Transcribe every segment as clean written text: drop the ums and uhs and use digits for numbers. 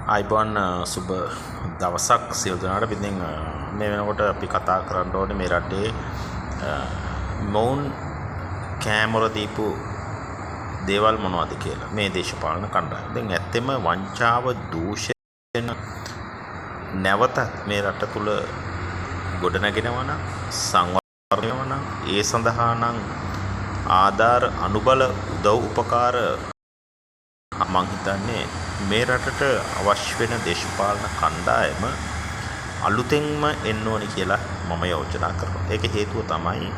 අයිබෝන් සුබ දවසක් සියලු දෙනාට. ඉතින් මේ වෙනකොට අපි කතා කරන්න ඕනේ මේ රටේ මොවුන් කැමර දීපු දේවල් මොනවද කියලා. මේ දේශපාලන කණ්ඩායම. දැන් ඇත්තෙම වංචාව දූෂණ නැවත මේ රට තුල ගොඩනගෙනවා නම් සංවර්ධනය වෙනවා නම් ඒ සඳහා නම් ආධාර අනුබල උදව් උපකාර මං හිතන්නේ මේ රටට අවශ්‍ය වෙන දේශපාලන කණ්ඩායම අලුතෙන්ම එන්න ඕනි කියලා මම යෝජනා කරනවා. ඒක හේතුව තමයි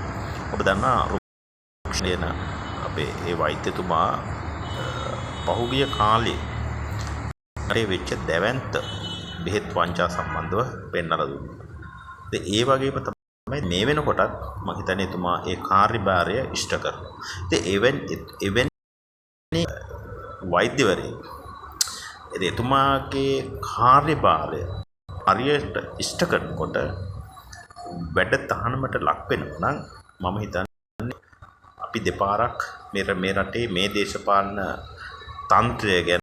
ඔබ දන්නා රුක්ෂණ අපේ ඒ වෛද්‍යතුමා පහුගිය කාලේ රටේ වෙච්ච දැවැන්ත බෙහෙත් වංචා සම්බන්ධව පෙන්වලා දුන්නා. ඒ වගේම තමයි මේ වෙනකොටත් මම හිතන්නේ එතුමා ඒ කාර්යභාරය ඉෂ්ට කරනවා. එවැනි වෛද්‍යවරයෙක් එතුමාගේ කාර්යභාරය හරියට ඉෂ්ට කරනකොට වැඩ තහනමට ලක් වෙනවා නම් මම හිතන්නේ අපි දෙපාරක් මේ රටේ මේ දේශපාලන තන්ත්‍රය ගැන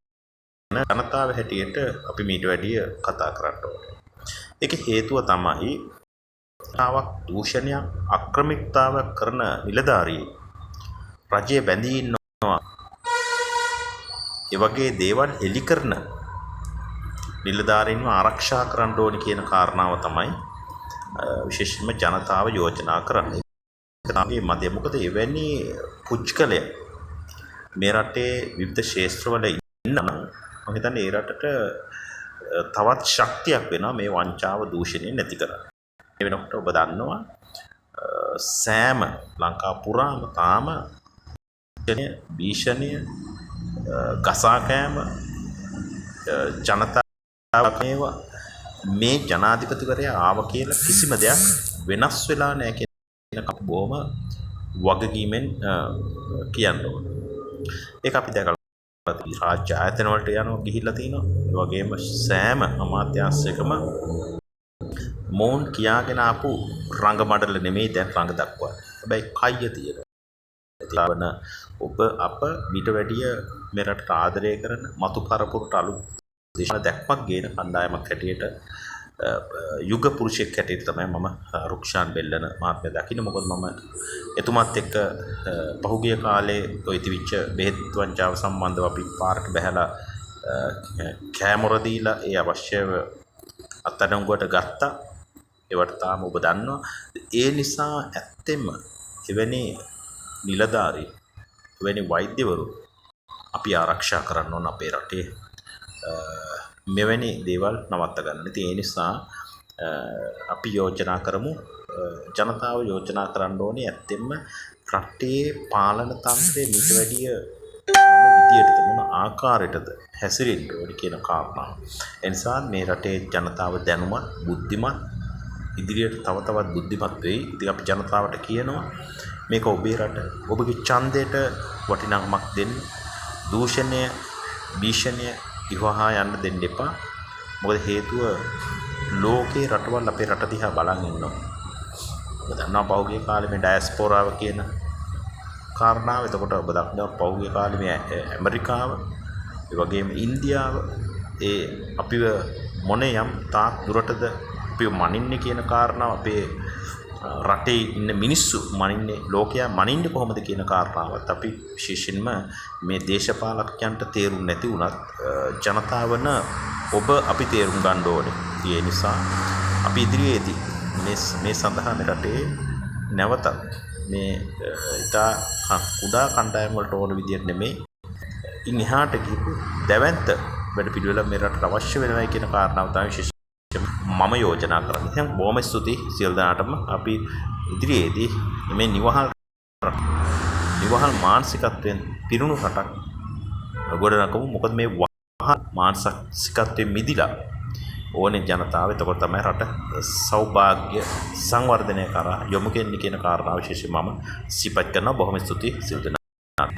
ජනතාව හැටියට අපි මීට වැඩිය කතා කරන්න ඕනේ. ඒක හේතුව තමයි තාවක් දූෂණයක් අක්‍රමිකතාවක් කරන නිලධාරී රජයේ බැඳී ඉන්නවා. ඒ වගේ දේවල් එලි කරන නිලධාරීන්ව ආරක්ෂා කරන්න ඕනි කියන කාරණාව තමයි විශේෂයෙන්ම ජනතාව යෝජනා කරන්නේ. ඒකේ මතය මොකද එවැනි පුච්කලය මේ රටේ විවිධ ක්ෂේත්‍රවල ඉන්නවා. මම හිතන්නේ ඒ රටට තවත් ශක්තියක් වෙනවා මේ වංචාව දූෂණය නැති කරන්න. ඒ වෙනකොට ඔබ දන්නවා සෑම ලංකාව පුරාම තාම භීෂණය ගසා කෑම ජනතාව මේ ජනාධිපතිවරයා ආව කියලා කිසිම දෙයක් වෙනස් වෙලා නැහැ කියන එක බොහොම වගකීමෙන් කියන්න ඕනේ. ඒක අපි දැකලා රාජ්‍ය ආයතන වලට යනවා ගිහිල්ලා තිනවා. ඒ වගේම සෑම අමාත්‍යාංශයකම මොවුන් කියාගෙන ආපු රංග මඩල නෙමෙයි දැන් රංග දක්වන්නේ. හැබැයි කයිය තියෙනවා. ඒලාවන ඔබ අප මීට වැඩිය මේ රටට ආදරය කරන මතු පරපුරට අලුත් දේශපාලන දැක්මක් ගේන කණ්ඩායමක් හැටියට යුග පුරුෂයෙක් හැටියට තමයි මම රුක්ෂාන් බෙල්ලන මහත්මයා දකින්න. මොකද මම එතුමත් එක්ක පහුගිය කාලේ ඔය තිවිච්ච බෙහෙත් වංචාව සම්බන්ධව අපි පාරට බහැලා කැමර දීලා ඒ අවශ්‍ය අත්අඩංගුවට ගත්තා. ඒවට තාම ඔබ දන්නවා. ඒ නිසා ඇත්තෙම එවැනි නිලධාරී එවැනි වෛද්‍යවරු අපි ආරක්ෂා කරන්න ඕන අපේ රටේ මෙවැනි දේවල් නවත්ත ගන්න. ඉතින් ඒ නිසා අපි යෝජනා කරමු ජනතාව යෝජනා කරන්න ඕනේ ඇත්තෙන්ම රටේ පාලන තන්ත්‍රය මීට වැඩිය මොන විදියටද මොන ආකාරයටද හැසිරෙන්න ඕනේ කියන කාරණාව. ඒ නිසා මේ රටේ ජනතාව දැනුමත් බුද්ධිමත් ඉදිරියට තව තවත් බුද්ධිමත් වෙයි. ඉතින් අපි ජනතාවට කියනවා මේක ඔබේ රට. ඔබගේ ඡන්දයට වටිනාකමක් දෙන්න. දූෂණය භීෂණය ඉවහා යන්න දෙන්න එපා. මොකද හේතුව ලෝකේ රටවල් අපේ රට දිහා බලන් ඉන්නවා. ඔබ දන්නවා පහුගිය කාලේ මේ ඩයස්පෝරාව කියන කාරණාව. එතකොට ඔබ දන්නවා පහුගිය කාලේ මේ ඇමරිකාව, ඒ වගේම ඉන්දියාව ඒ අපිව මොනේ යම් තාක් දුරටද අපිව මනින්නේ කියන කාරණාව අපේ රටේ ඉන්න මිනිස්සු මනින්නේ ලෝකයා මනින්නේ කොහොමද කියන කාරණාවත් අපි විශේෂයෙන්ම මේ දේශපාලකයන්ට තේරුම් නැති වුණත් ජනතාවන ඔබ අපි තේරුම් ගන්න ඕනේ. ඒ නිසා අපි ඉදිරියේදී මේ සඳහා මේ රටේ නැවතත් මේ ඉතා කුඩා කණ්ඩායම් වලට ඕන විදියට නෙමෙයි ඉන් එහාට ගිහපු දැවැන්ත වැඩ පිළිවෙල මේ රටට අවශ්‍ය වෙනවා කියන කාරණාව තමයි විශේෂ මම යෝජනා කරන්නේ. එහෙනම් බොහොම ස්තුතියි සියලු දෙනාටම. අපි ඉදිරියේදී මේ නිවහල් මානසිකත්වයෙන් පිරුණු රටක් ගොඩනගමු. මොකද මේ මානසිකත්වයෙන් මිදිලා ඕනේ ජනතාව. එතකොට තමයි රට සෞභාග්‍ය සංවර්ධනය කරා යොමු කෙන්නේ කියන කාරණාව විශේෂයෙන් මම සිපත් කරනවා. බොහොම ස්තුතියි සියලු දෙනාට.